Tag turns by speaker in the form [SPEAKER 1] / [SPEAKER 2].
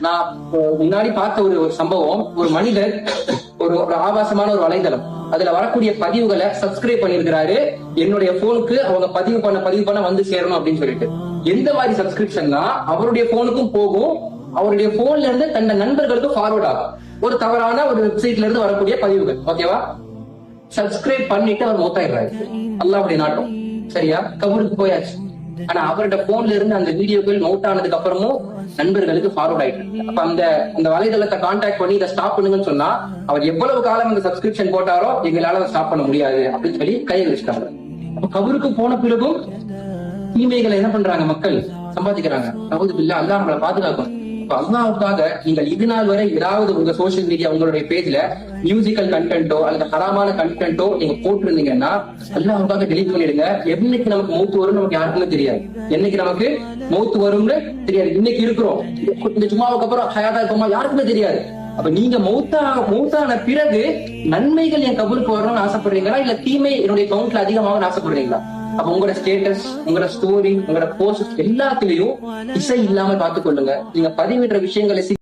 [SPEAKER 1] நான் முன்னாடி பார்த்த ஒரு சம்பவம், ஒரு மனிதர் ஒரு ஆபாசமான ஒரு வலைதளம், அதுல வரக்கூடிய பதிவுகளை சப்ஸ்கிரைப் பண்ணிருக்கிறாரு. என்னுடைய போனுக்கு அவங்க பதிவு பண்ண வந்து சேரணும் அப்படின்னு சொல்லிட்டு. எந்த மாதிரி சப்ஸ்கிரிப்ஷன்னா அவருடைய போனுக்கும் போகும், அவருடைய போன்ல இருந்து தன் நண்பர்களுக்கு ஃபார்வர்ட் ஆகும் ஒரு தவறான ஒரு வெப்சைட்ல இருந்து வரக்கூடிய பதிவுகள். ஓகேவா? சப்ஸ்கிரைப் பண்ணிட்டு அவர் மௌத்தாயிடுறாரு. அல்லாஹ்வுடைய நாட்டம். சரியா? கபருக்கு போயாச்சு. ஆனா அவரோட போன்ல இருந்து அந்த வீடியோக்கள் மவுட் ஆனதுக்கு அப்புறமும் நண்பர்களுக்கு ஃபார்வர்ட் ஆயிட்டு. அப்ப அந்த வலைதளத்தை கான்டாக்ட் பண்ணி இதை ஸ்டாப் பண்ணுங்கன்னு சொன்னா அவர் எவ்வளவு காலம் அந்த சப்ஸ்கிரிப்ஷன் போட்டாரோ எங்களால அதை ஸ்டாப் பண்ண முடியாது அப்படின்னு சொல்லி கையை வச்சுட்டாங்க. அப்ப கபருக்கு போன பிறகும் தீமைகளை என்ன பண்றாங்க? மக்கள் சம்பாதிக்கிறாங்க. அவுதுபில்லாஹ், அல்லாஹ் நம்மளை பாதுகாக்கும். அல்லாஹ்வுக்காக நீங்கள் இது நாள் வரை ஏதாவது உங்க சோசியல் மீடியா உங்களுடைய பேஜ்ல மியூசிக்கல் கண்டென்ட்டோ அல்லது ஹராமான கண்டென்ட்டோ நீங்க போட்டிருந்தீங்கன்னா அல்லாஹ்வுக்காக டெலீட் பண்ணிடுங்க. என்னைக்கு நமக்கு மௌத்து வரும் நமக்கு யாருக்குமே தெரியாது. என்னைக்கு நமக்கு மௌத்து வரும்னு தெரியாது. இன்னைக்கு இருக்கிறோம், இந்த ஜும்மாவுக்கு அப்புறம் ஹயாதா இருப்போமா யாருக்குமே தெரியாது. அப்ப நீங்க மௌத்தான பிறகு நன்மைகள் என் கபூருக்கு வரணும்னு ஆசைப்படுறீங்களா, இல்ல தீமை என்னுடைய கவுண்ட்ல அதிகமாக ஆசைப்படுறீங்களா? அப்ப உங்களோட ஸ்டேட்டஸ், உங்களோட ஸ்டோரி, உங்களோட போஸ்ட் எல்லாத்துலயும் இசை இல்லாம பார்த்துக் கொள்ளுங்க. நீங்க பதிவிடுற விஷயங்களை